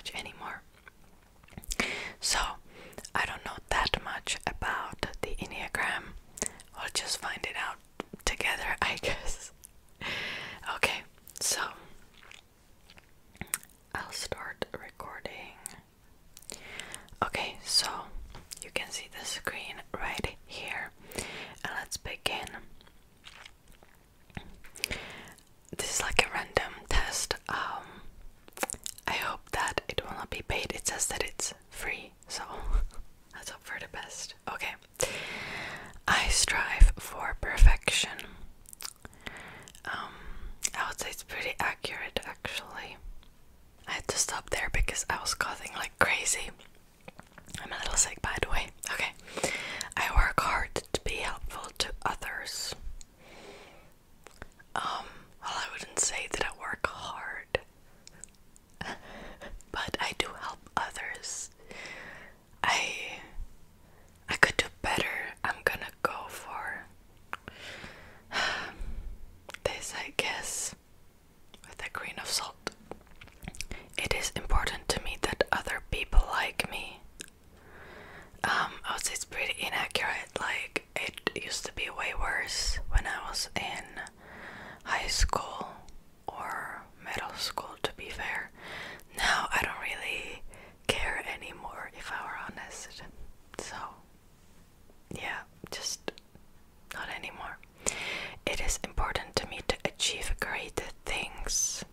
much anymore. So, I don't know that much about the Enneagram. We'll just find it out together, I guess. Okay, so I'll start recording. Okay, so you can see the screen right here, and let's begin. This is like a random test. I hope that it will not be paid. It says that it's free, so let's hope for the best. Okay. I strive for perfection. I would say it's pretty accurate, actually. I had to stop there because I was coughing like crazy. I'm a little sick, by the way. Okay. I work hard to be helpful to others. Well, I wouldn't say that I work hard, but I do help others. I could do better. I'm gonna go for this, I guess, with a grain of salt. It is important to me that other people like me. I would say it's pretty inaccurate. Like, it used to be way worse when I was in high school or middle school, to be fair. Now I don't really care anymore, if I were honest. So yeah, just not anymore. It is important to me to achieve great things.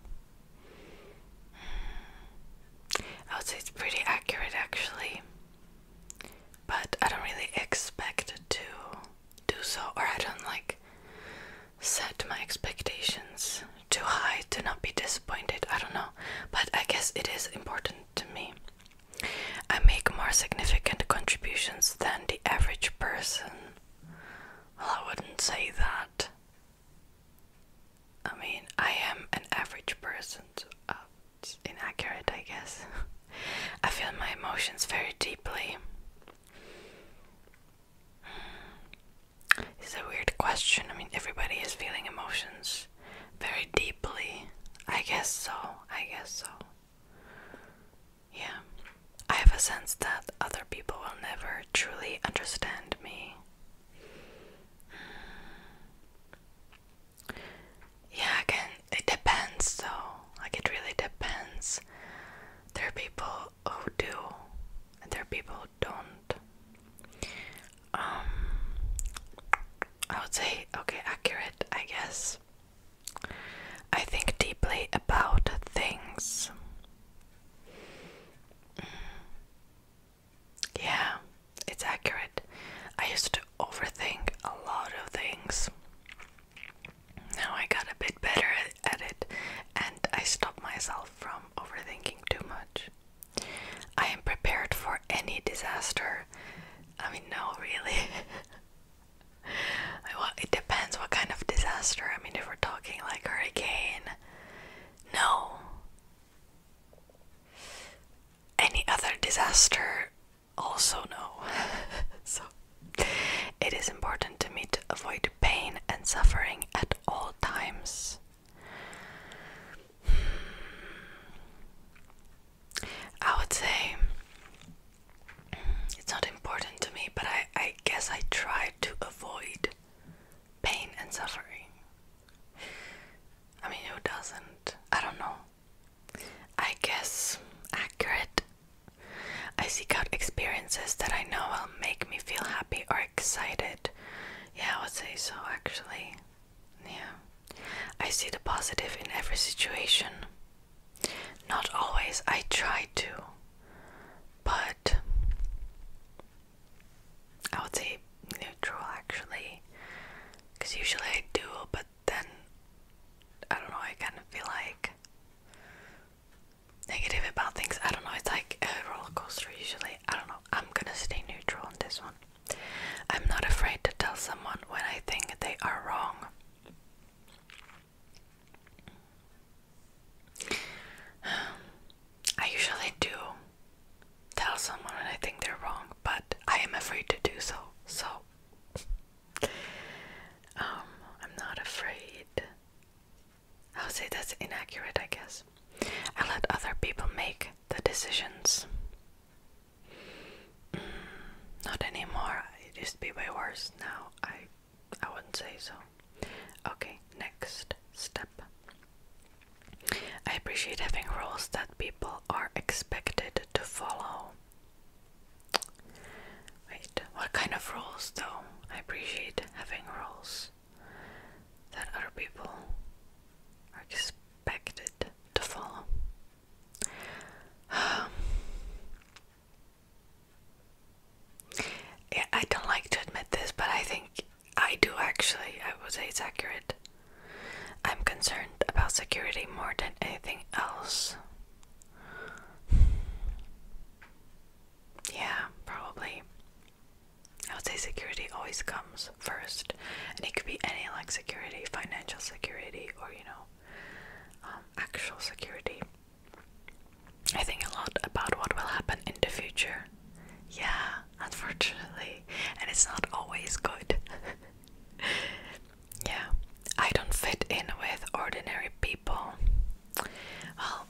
I would say it's pretty accurate, actually, but I don't really expect to do so, or I don't like set my expectations too high to not be disappointed. I don't know, but I guess it is important to me. I make more significant contributions than the average person. Well, I wouldn't say that. I mean, I am an average person, so it's inaccurate, I guess. I feel my emotions very deeply. It's a weird question. I mean, everybody is feeling emotions very deeply. I guess so. Yeah. I have a sense that other people will never truly understand me. Yeah, again, it depends though. Like, it really depends. There are people who do, and there are people who don't. I would say, okay, accurate, I guess. I think deeply about things. Yeah, it's accurate. I used to overthink a lot of things. Now I got a bit better at it, and I stopped myself from overthinking too much. I am prepared for any disaster. I mean, no, really. Well, it depends what kind of disaster. I mean, if we're talking like hurricane, no. Any other disaster, also no. So, it is important to me to avoid pain and suffering at all times. I would say it's not important to me, but I guess I try to avoid pain and suffering. I mean, who doesn't? I don't know. I guess accurate. I seek out experiences that I know will make me feel happy or excited. Yeah, I would say so, actually. Yeah. I see the positive in every situation. Not always. I try to. But I would say neutral, actually. Because usually I do, but then I don't know, I kind of feel like negative about things. I don't know, it's like a roller coaster usually. I don't know. I'm gonna stay neutral on this one. I'm not afraid to tell someone when I think they are wrong. I usually do tell someone when I think they're wrong, but I am afraid to do so. So I'm not afraid. I would say that's inaccurate, I guess. I let other people make the decisions. Not anymore. It used to be way worse. Now I wouldn't say so. Okay, next step. I appreciate having rules that people are expected to follow. Wait, what kind of rules though? I appreciate having rules that other people are expected to follow. Yeah, I don't like to admit this, but I think I do actually. I would say it's accurate. I'm concerned about security more than anything else. Yeah, probably. I would say security always comes first, and it could be any like security, financial security, or actual security. I think a lot about what will happen in the future. Yeah, unfortunately, and it's not always good. Yeah, I don't fit in with ordinary people. Well,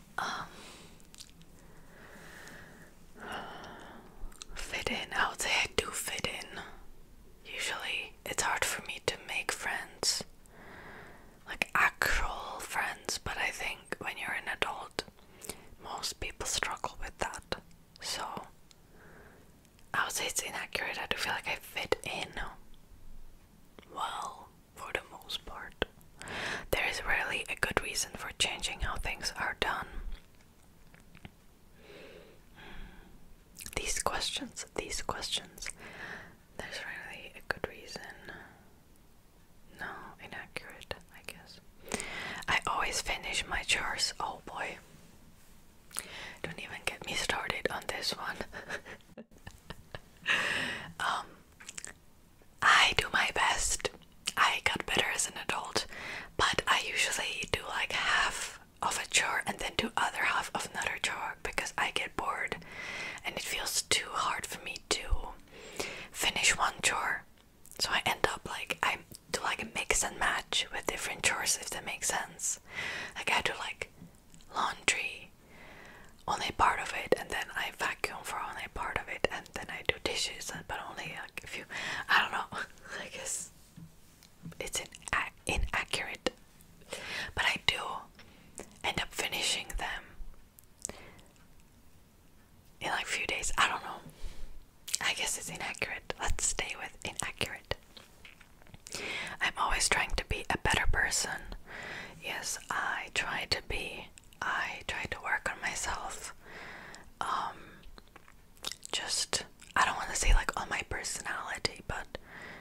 fit in. I would say I do fit in. Usually, it's hard for me to make friends, like actual friends, but I think when you're an adult, most people struggle with that. So, I would say it's inaccurate. I do feel like I fit in well, for the most part. There is rarely a good reason for changing how things are done. These questions. There's rarely a good reason. No, inaccurate, I guess. I always finish my chores. Oh boy. Don't even get me started on this one. I do my best. I got better as an adult, but I usually do like half of a chore and then do other half of another chore because I get bored and it feels too hard for me to finish one chore. So I end up like I do like a mix and match with different chores, if that makes sense. Like I do like laundry, only part of it, and then I vacuum for only part of it, and then I do dishes, but only like a few. I don't know. I guess it's inaccurate, but I do end up finishing them in like a few days. I don't know. I guess it's inaccurate. Let's stay with inaccurate. I'm always trying to be a better person. Yes, I try to be. I try to work on myself. Just, I don't want to say like on my personality, but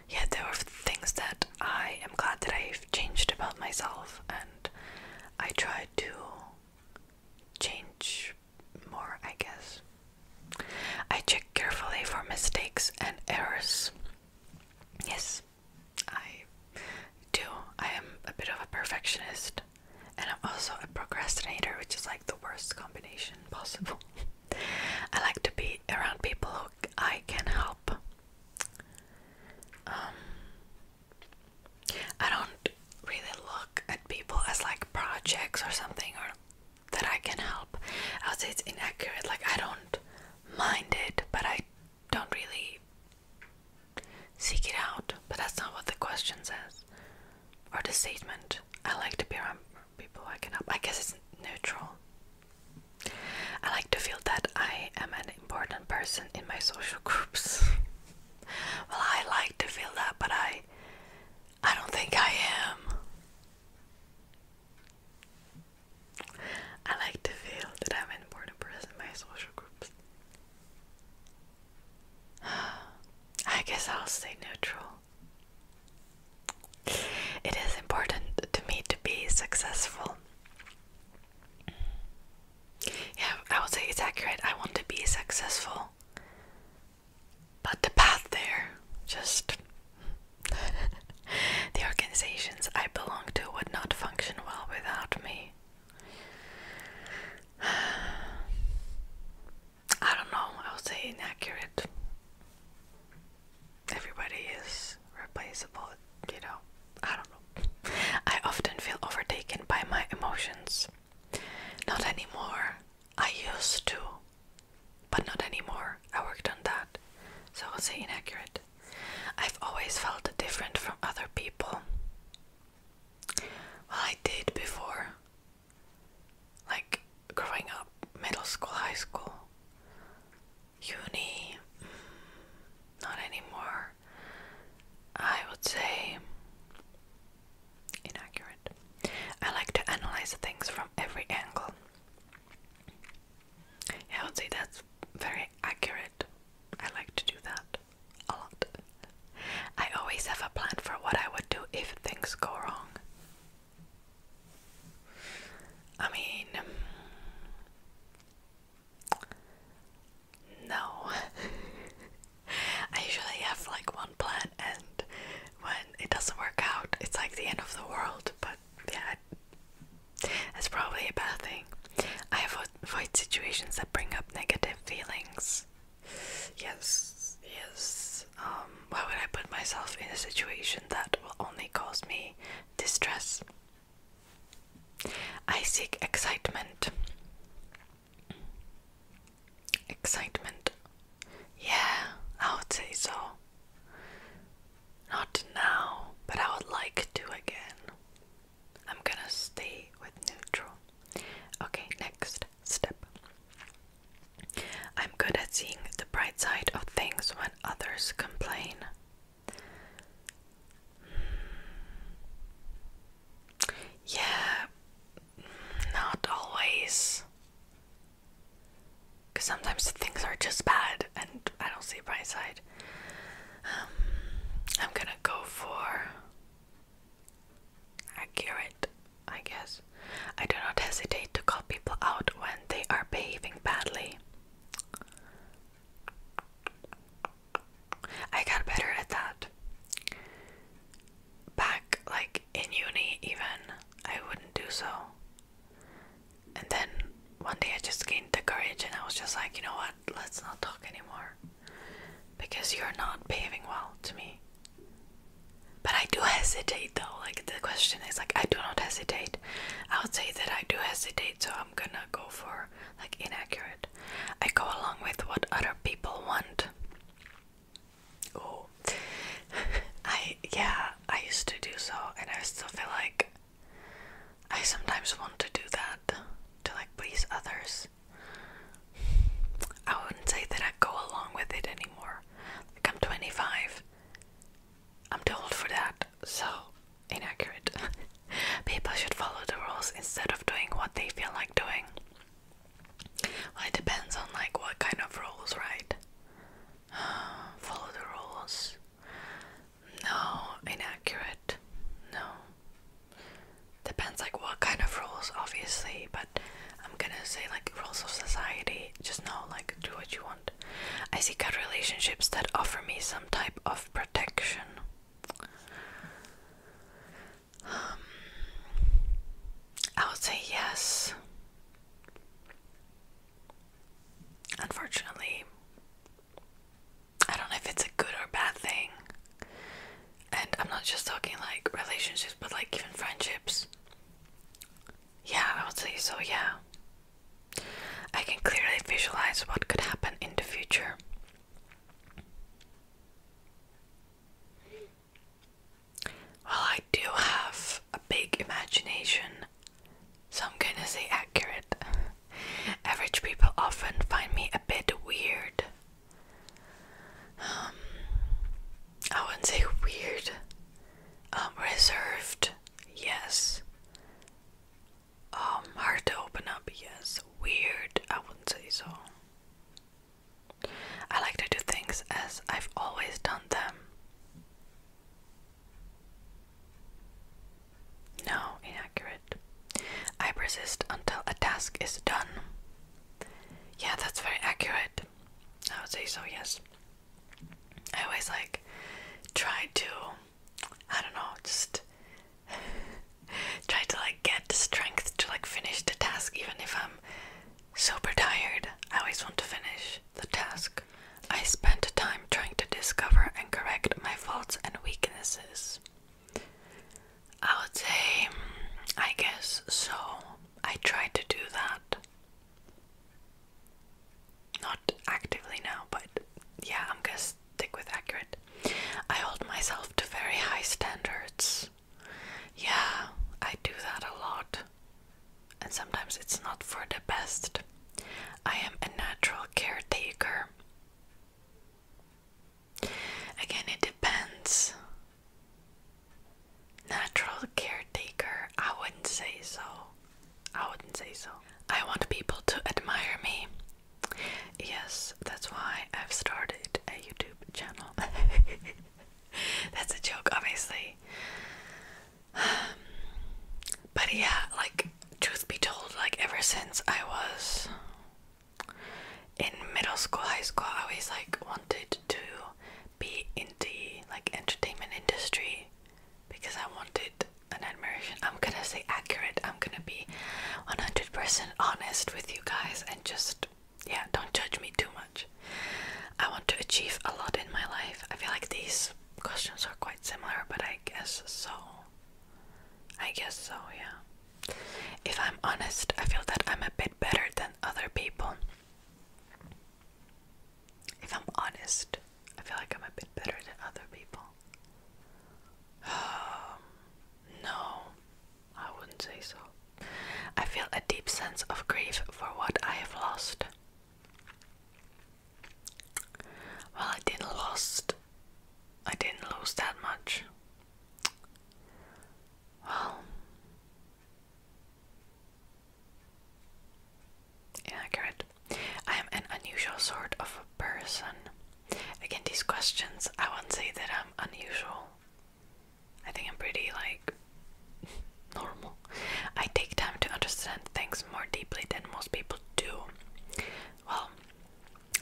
yeah, there are things that I am glad that I've changed about myself, and I try to change more, I guess. I check carefully for mistakes and errors. Yes, I do. I am a bit of a perfectionist, and I'm also a procrastinator, which is like the worst combination possible. I like to be around people who I can help. I don't really look at people as like projects or something, or that I can help. I would say it's inaccurate. Like I don't mind it, but I don't really seek it out. But that's not what the question says, or the statement. I like to be around people I can help. I guess it's neutral. I like to feel that I am an important person in my social groups. Well, I like to feel that, but I don't think I am. I like to feel that I'm an important person in my social groups. I guess I'll stay neutral. It is important to me to be successful. Yeah, I would say it's accurate. I want to be successful. But the path there, just the organizations I belong to would not function well without me. I don't know, I would say inaccurate. Everybody is replaceable, I don't know. I often feel overtaken by my emotions. Not anymore. I used to. say inaccurate. I've always felt different from other people. Well, I did before. Like growing up, middle school, high school, uni, not anymore. I would say inaccurate. I like to analyze things from every angle. Yeah, I would say that's very accurate. I like to do that a lot. I always have a plan for what I would do if things go wrong. I mean, no. I usually have like one plan, and when it doesn't work out, it's like the end of the world. But yeah, that's probably a bad thing. I avoid situations that bring up negative feelings. Yes. Why would I put myself in a situation that will only cause me distress? I seek excitement. Excitement. Yeah, I would say so. Not now, but I would like to again. I'm gonna stay with neutral. Okay, next step. I'm good at seeing the bright side of things when others complain. Yeah, not always. Because sometimes things are just bad and I don't see a bright side. I'm gonna go for accurate, I guess. I do not hesitate to call people out when they are behaving badly. I got better at that. Back, like in uni even, I wouldn't do so. And then one day I just gained the courage and I was just like, you know what, let's not talk anymore. Because you're not behaving well to me. But I do hesitate though, like the question is like, I do not hesitate. I would say that I do hesitate, so I'm gonna go for like inaccurate. I go along with what other people want. Oh, I used to do so, and I still feel like I sometimes want to do that, to like please others. I wouldn't say that I go along with it anymore. Like I'm 25. I'm too old for that, so inaccurate. People should follow the rules instead of doing what they feel like doing. Well, it depends on like what kind of rules, right? Follow the rules. No, inaccurate. No. Depends like what kind of rules, obviously, but I'm gonna say like rules of society. Just know, like, do what you want. I seek out relationships that offer me some type of protection. I would say yes. Unfortunately, I don't know if it's a good or bad thing. And I'm not just talking like relationships, but like even friendships. Yeah, I would say so, yeah. I can clearly visualize what could happen in the future. Well, I do have a big imagination, so I'm gonna say accurate. Average people often find me a bit weird. I wouldn't say weird. Reserved, yes. Hard to open up, yes. Weird, I wouldn't say so. I like to do things as I've always done them. No, inaccurate. I persist until a task is done. Yeah, that's very accurate. I would say so, yes. I always like try to, I don't know, just try to like get the strength to like finish the task even if I'm super tired. I always want to finish the task. I spent time trying to discover and correct my faults and weaknesses. I would say, I guess so. I try to do that. Not actively now, but yeah, I'm gonna stick with since I was in middle school, high school, I always like wanted to be in the like entertainment industry because I wanted an admiration. I'm gonna say accurate. I'm gonna be 100% honest with you guys and just, yeah, don't judge me too much. I want to achieve a lot in my life. I feel like these questions are quite similar, but I guess so. Yeah. If I'm honest, I feel that I'm a bit better than other people. If I'm honest, I feel like I'm a bit better than other people. No, I wouldn't say so. I feel a deep sense of grief for what I have lost. Well, I didn't lose that much. Well, inaccurate. I am an unusual sort of a person. Again, these questions, I won't say that I'm unusual. I think I'm pretty, like, normal. I take time to understand things more deeply than most people do. Well,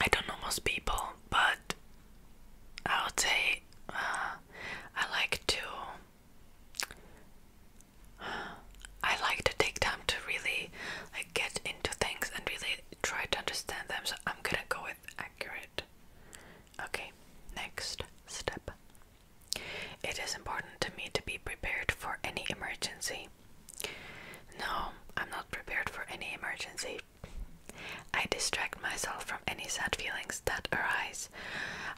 I don't know most people, but I would say I like to take time to really like get into things and really try to understand them. So I'm gonna go with accurate. Okay, next step. It is important to me to be prepared for any emergency. No, I'm not prepared for any emergency. I distract myself from any sad feelings that arise.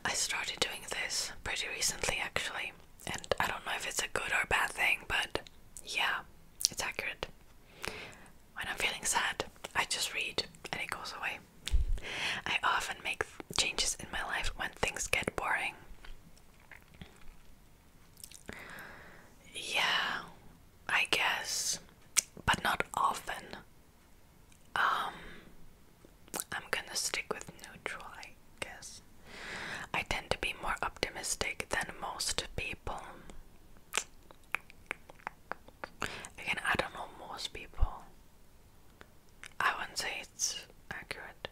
I started doing this pretty recently actually, and I don't know if it's a good or bad thing, but yeah, it's accurate. When I'm feeling sad, I just read and it goes away. I often make changes in my life when things get boring. Yeah, I guess, but not often. I'm gonna stick with neutral, I guess. I tend to be more optimistic than most people. Again, I don't know most people. I wouldn't say it's accurate.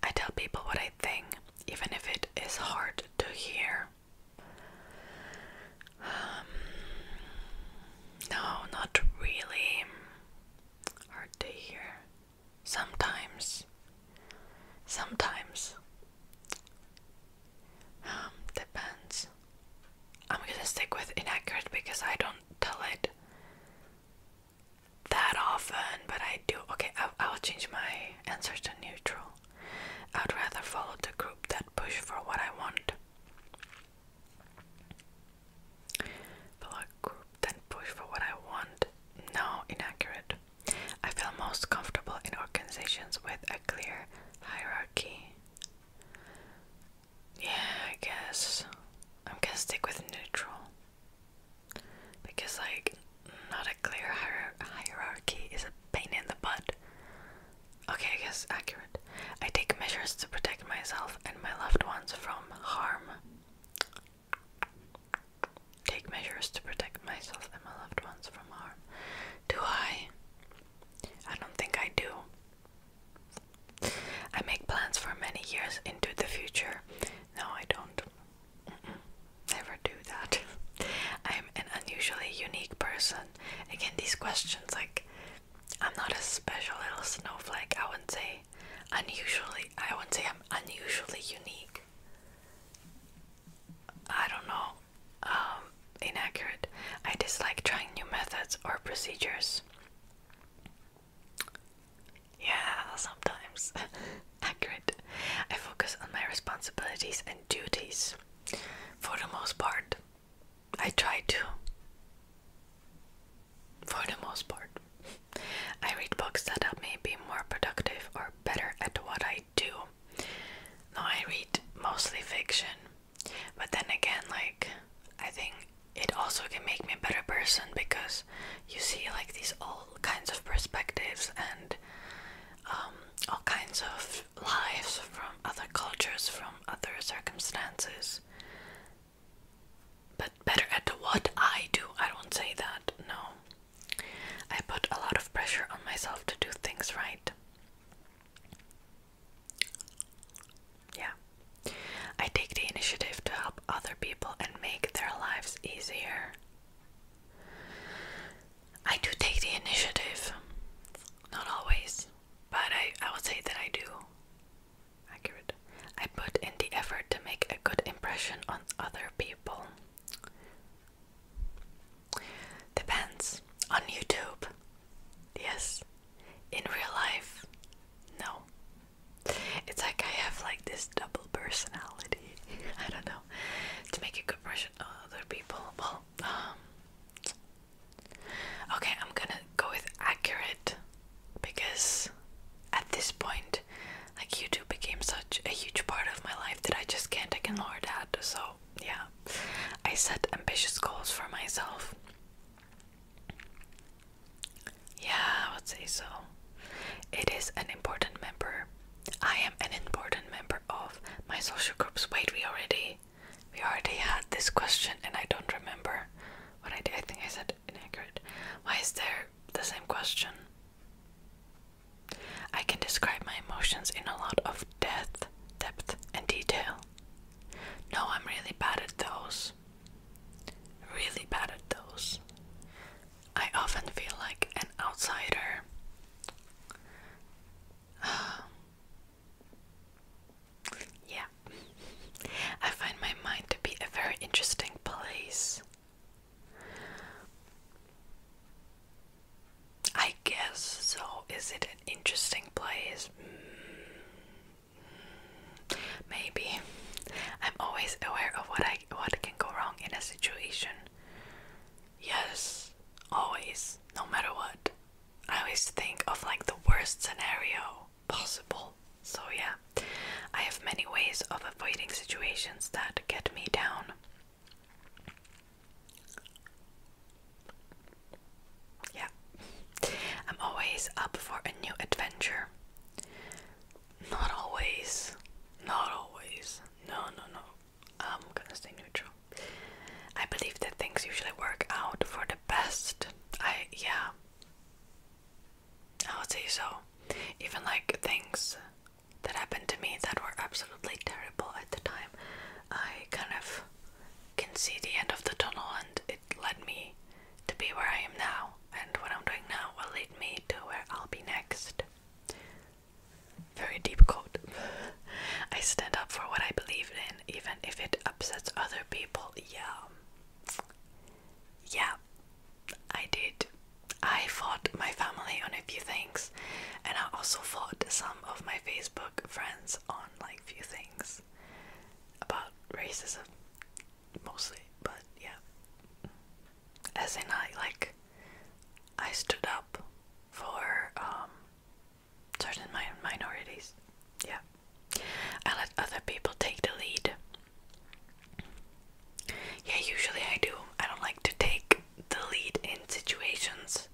I tell people what I think, even if it is hard to hear. No, not really. Hard to hear. Sometimes. Depends. I'm gonna stick with inaccurate because I don't tell it that often, but I do. Okay, I'll change my answer to neutral. I would rather follow the group that push for what I want. Follow a group that push for what I want. No, inaccurate. I feel most comfortable in organizations with a clear hierarchy. Yeah, I guess I'm gonna stick with neutral. Because, like, not a clear hierarchy is a pain in the butt. Okay, I guess accurate. I take measures to protect myself and my loved ones from harm. Take measures to protect myself and my loved ones from harm. Do I? I don't think I do. I make plans for many years into the future. No, I don't. Never do that. I'm an unusually unique person. Again, these questions, like, I'm not a special little snowflake. I wouldn't say I'm unusually unique. I don't know. Inaccurate. I dislike trying new methods or procedures. Yeah, sometimes. Accurate. I focus on my responsibilities and duties. For the most part. I try to. For the most part. I read books that help me be more productive or better at what I do. No, I read mostly fiction. But then again, like, I think it also can make me a better person because you see like these all kinds of perspectives and all kinds of lives from other cultures, from other circumstances. But better at what I do, I don't say that, no. I put a lot of pressure on myself to do things right. would say that I do. Accurate. I put in the effort to make a good impression on other people. Depends. On YouTube, yes. In real life, no. It's like I have like this double personality. I don't know. To make a good impression on other people. Well, okay, I'm gonna go with accurate because at this point, like YouTube became such a huge part of my life that I just can't ignore that. So yeah, I set ambitious goals for myself. Yeah, I would say so. It is an important member. I am an important member of my social groups. Wait, we already had this question and I don't remember what I did. I think I said inaccurate. Why is there the same question? I can describe my emotions in a lot of depth and detail. No, I'm really bad at those. Really bad at those. I often feel like an outsider. Yeah. I find my mind to be a very interesting place. I guess so. Is it an interesting place? Maybe. I'm always aware of what can go wrong in a situation. Yes, always, no matter what. I always think of like the worst scenario possible. So yeah, I have many ways of avoiding situations that get me down. Yeah, I'm always up for a new adventure. Not always. Not always. No. I'm gonna stay neutral. I believe that things usually work out for the best. Yeah. I would say so. Even like things that happened to me that were absolutely terrible at the time, I kind of can see the end of the tunnel, and it led me to be where I am now, and what I'm doing now will lead me to where I'll be next. Very deep quote. I stand up for what I believe in, even if it upsets other people. Yeah, I did. I fought my family on a few things, and I also fought some of my Facebook friends on like few things about racism, mostly. But yeah, as in I stood up for certain minorities. Yeah, I let other people take the lead. Yeah, usually I do. I don't like to take the lead in situations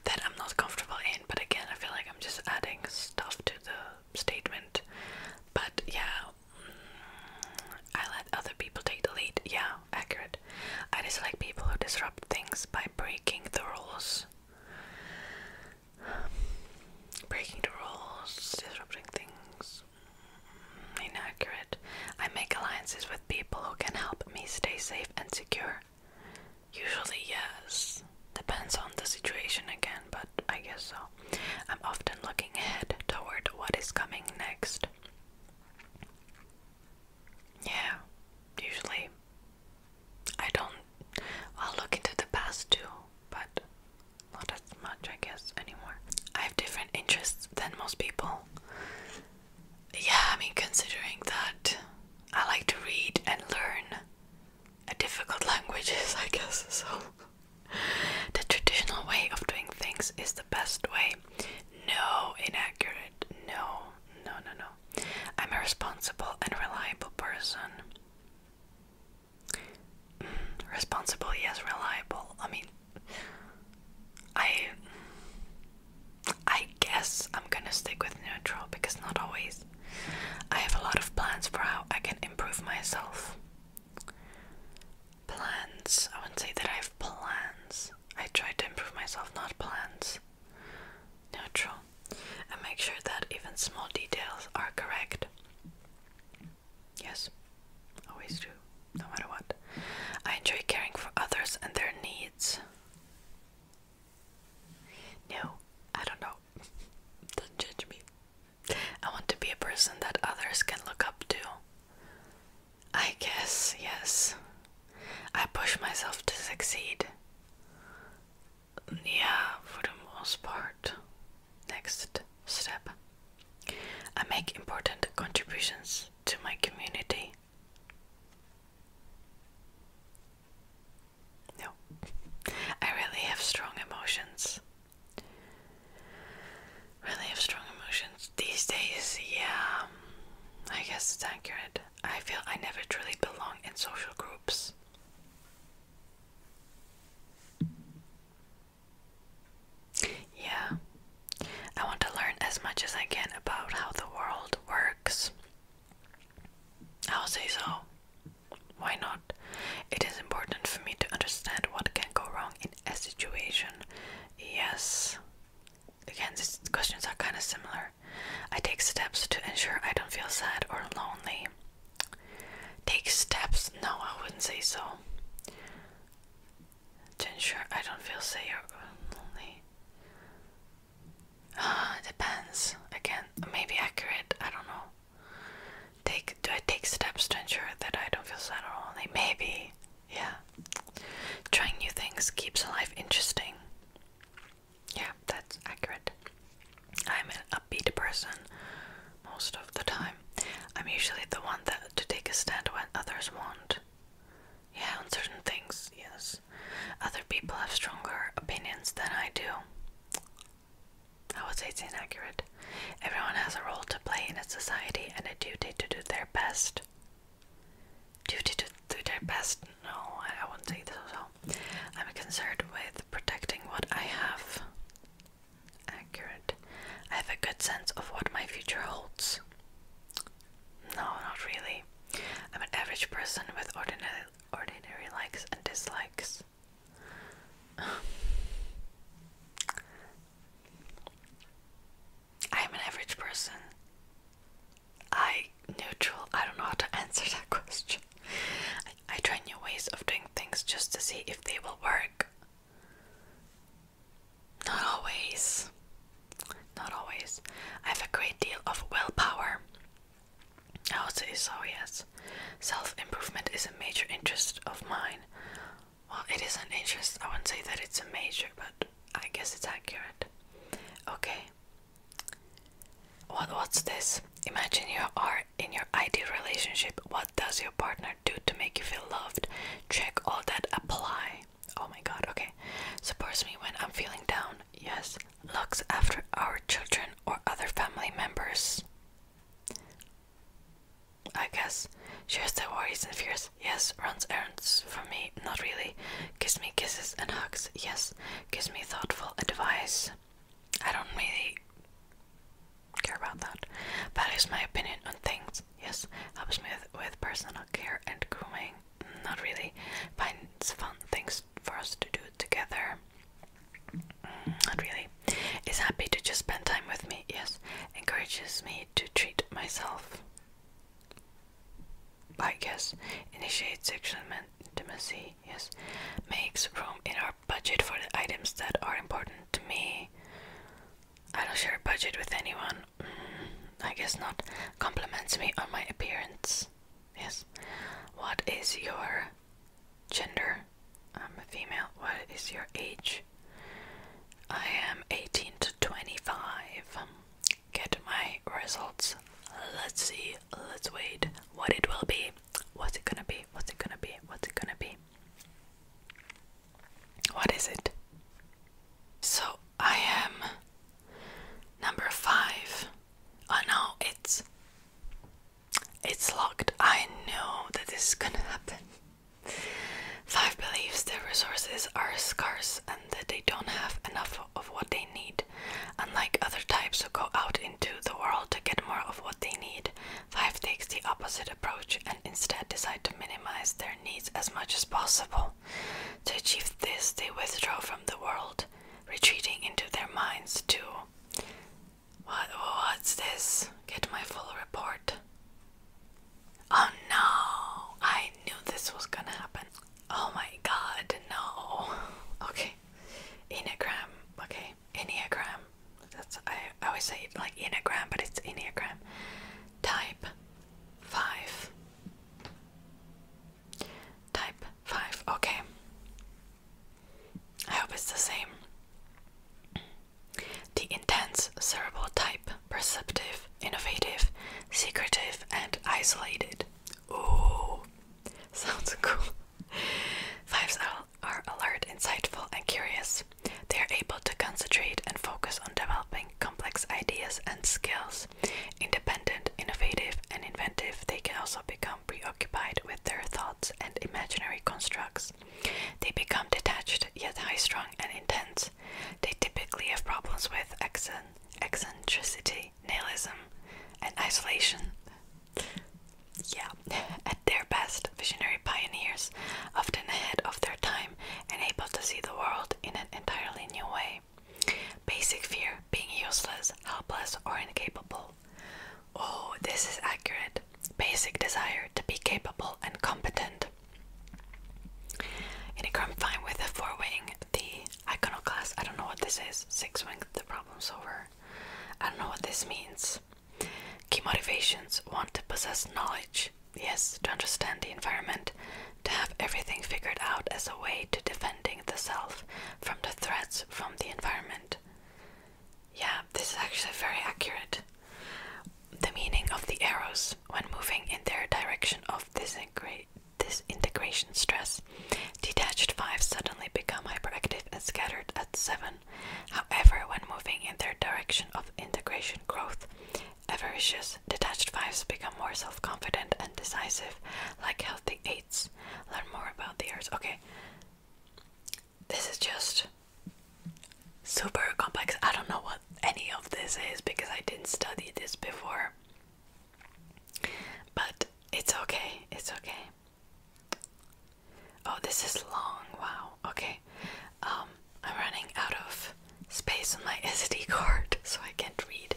that I'm not comfortable in, but again, I feel like I'm just adding stuff to the statement. But yeah, I let other people take the lead. Yeah, accurate. I dislike people who disrupt things by breaking the rules. Breaking the rules, disrupting things. Inaccurate. I make alliances with people who can help me stay safe and secure. Usually, yes. Depends on the situation again, but I guess so. I'm often looking ahead toward what is coming next. Yeah, usually. I'll look into the past too, but not as much, I guess, anymore. I have different interests than most people. Yeah, I mean, considering that I like to read and learn difficult languages, I guess, so the traditional way of doing things is the best way. No, inaccurate. No. I'm a responsible and reliable person. Responsible, yes, reliable. I mean, I guess I'm gonna stick with neutral because not always. I have a lot of plans for how I can improve myself. Plans. I wouldn't say that I have plans. I try to improve myself, not plans. Neutral. And make sure that even small details are correct. Yes. Always do. No matter what. I enjoy caring for others and their needs. No. I don't know. Don't judge me. make important contributions to my community? No. I really have strong emotions. Really have strong emotions. These days, yeah, I guess it's accurate. I feel I never truly belong in social groups. Yeah, I want to learn as much as I can about how the world works. I'll say so. Why not? It is important for me to understand what can go wrong in a situation. Yes. Again, these questions are kind of similar. I take steps to ensure I don't feel sad or lonely. Take steps? No, I wouldn't say so. To ensure I don't feel sad or lonely. Depends. Again, maybe accurate. I don't know. Do I take steps to ensure that I don't feel sad or lonely? Maybe. Yeah. Trying new things keeps life interesting. Yeah, that's accurate. I'm an upbeat person most of the time. I'm usually the one to take a stand when others won't. Yeah, on certain things, yes. Other people have stronger opinions than I do. I would say it's inaccurate. Everyone has a role to play in a society and a duty to do their best. Duty to do their best? No, I wouldn't say so. I'm concerned with protecting what I have. Accurate. I have a good sense of what my future holds. No, not really. I'm an average person with ordinary likes and dislikes. I'm an average person. Neutral. I don't know how to answer that question. I try new ways of doing things just to see if they will work. Not always. Not always. I have a great deal of willpower. I would say so, yes. Self-improvement is a major interest of mine. Well, it is an interest. I wouldn't say that it's a major, but I guess it's accurate. Okay. What's this? Imagine you are in your ideal relationship. What does your partner do to make you feel loved? Check all that apply. Oh my god, okay. Supports me when I'm feeling down. Yes. Looks after our children or other family members. I guess. Shares their worries and fears. Yes. Runs errands for me. Not really. Gives me kisses and hugs. Yes. Gives me thoughtful advice. I don't really care about that. Values my opinion on things. Yes. Helps me with personal care and grooming. Not really. Finds fun things for us to do together. Not really. Is happy to just spend time with me. Yes. Encourages me to treat myself. I guess. Initiates sexual intimacy. Yes. Makes room in our budget for the items that are important to me. I don't share a budget with anyone. I guess not. Compliments me on my appearance. Yes. What is your gender? I'm a female. What is your age? I am 18 to 25. Get my results. Let's see. Let's wait. What it will be. What's it gonna be? What's it gonna be? What's it gonna be? What is it? So I am number 5. Oh no, it's locked. I know that this is gonna happen. 5 believes their resources are scarce and that they don't have enough of what they need. Unlike other types who go out into the world to get more of what they need, 5 takes the opposite approach and instead decide to minimize their needs as much as possible. To achieve this, they withdraw from the world, retreating into their minds to... What's this? Get my full report. Oh no! I knew this was gonna happen. Oh my god, no. Okay. Enneagram. Okay. Enneagram. I always say it basic desire to be capable and competent. Enneagram 5 with a 4-wing, the iconoclast. I don't know what this is. 6-wing, the problem solver. I don't know what this means. Key motivations: want to possess knowledge. Yes, to understand the environment, to have everything figured out as a way to defending the self from the threats from the environment. Yeah, this is actually very accurate. The meaning of the arrows when moving in their direction of disintegration stress. Detached 5s suddenly become hyperactive and scattered at 7. However, when moving in their direction of integration growth, avaricious, detached 5s become more self-confident and decisive, like healthy 8s. Learn more about the arrows. Okay, this is just super complex. I don't know what any of this is because I didn't study this before. But it's okay, it's okay. Oh, this is long, wow, okay. I'm running out of space on my SD card, so I can't read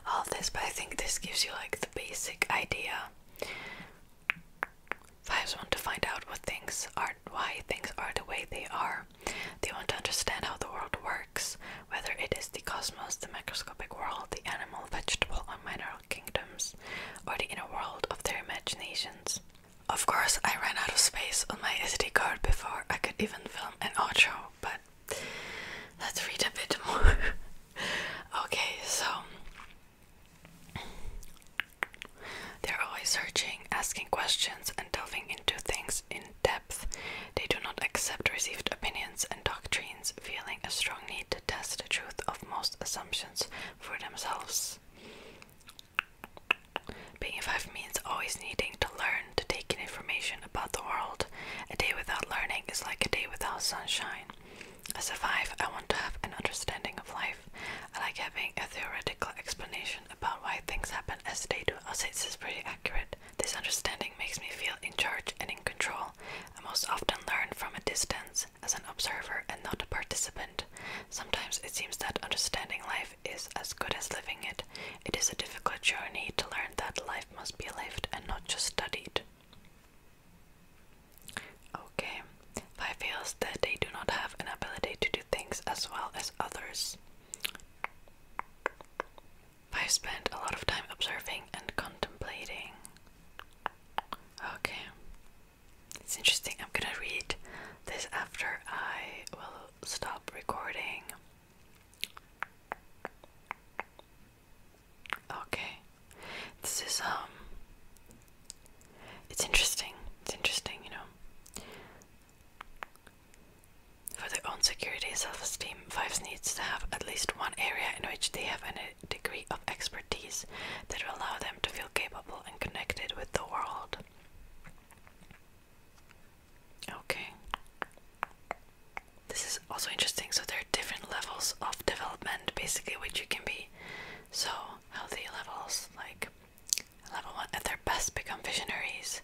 all of this, but I think this gives you like the basic idea. 5s want to find out why things are the way they are. They want to understand how the world works, whether it is the cosmos, the macroscopic world, the animal, vegetable, or mineral kingdoms, or the inner world of their imaginations. Of course, I ran out of space on my SD card before I could even film an outro, but let's read a bit more. Okay, so they're always searching, asking questions, and delving into things in depth. They do not accept received opinions and doctrines, feeling a strong need to test the truth of most assumptions for themselves. Being a 5 means always needing to learn, to take in information about the world. A day without learning is like a day without sunshine. As a 5, I want to have an understanding of life. I like having a theoretical explanation about why things happen as they do. I'll say this is pretty accurate. This understanding makes me feel in charge and in control. I most often learn from a distance, as an observer and not a participant. Sometimes it seems that understanding life is as good as living it. It is a difficult journey to learn that life must be lived and not just studied. Okay. 5 feels that they do not have an ability to do things as well as others. 5 spend a lot of time observing and contemplating. Okay. It's interesting. I'm gonna read this after I will stop recording. Okay. This is it's interesting. It's interesting, you know. For their own security and self-esteem, 5s needs to have at least one area in which they have a degree of expertise that will allow them to feel capable and connected with the world. Okay. This is also interesting. So there are different levels of development, basically, which you can be. So healthy levels, like level 1 at their best become visionaries,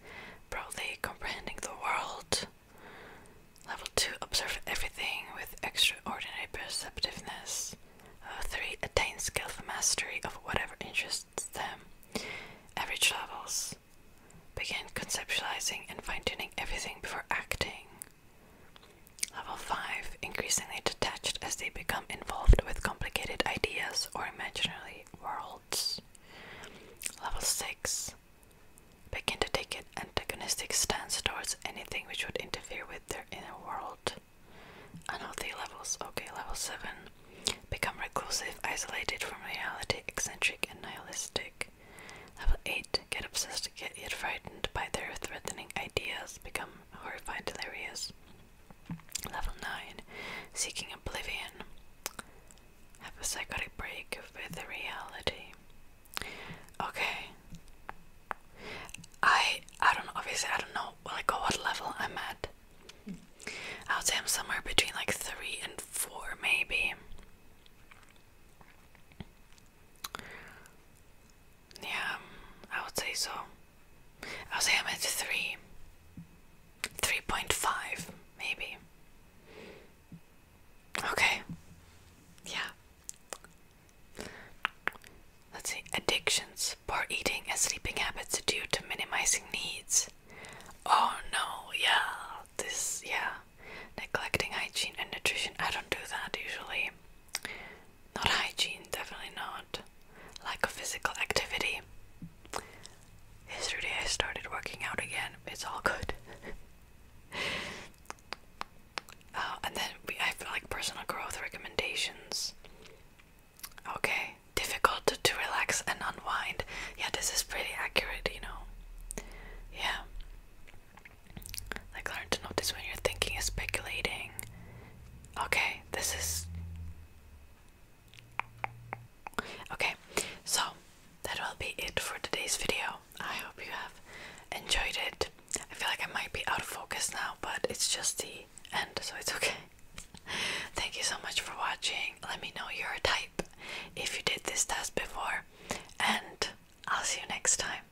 broadly comprehending the world. Level 2 observe everything with extraordinary perceptiveness. 3 attain skillful mastery of whatever interests them. Average levels begin conceptualizing and fine-tuning everything before acting. Level 5 increasingly detached as they become involved with complicated ideas or imaginary worlds. Level 6 begin to take an antagonistic stance towards anything which would interfere with their inner world. Unhealthy levels. Okay, level 7 become reclusive, isolated from reality, eccentric and nihilistic. Level 8 get obsessed, get yet frightened by their threatening ideas, become horrified, delirious. Level 9 seeking oblivion, have a psychotic break with the reality. Okay. I don't know, obviously I don't know like what level I'm at. I would say I'm somewhere between like 3 and 4 maybe. Yeah, I would say so. I would say I'm at 3. 3.5 maybe. Okay. Yeah. Let's see. Addictions. Poor eating and sleeping habits due to minimizing longest now, but it's just the end, so it's okay. Thank you so much for watching. Let me know your type if you did this test before, and I'll see you next time.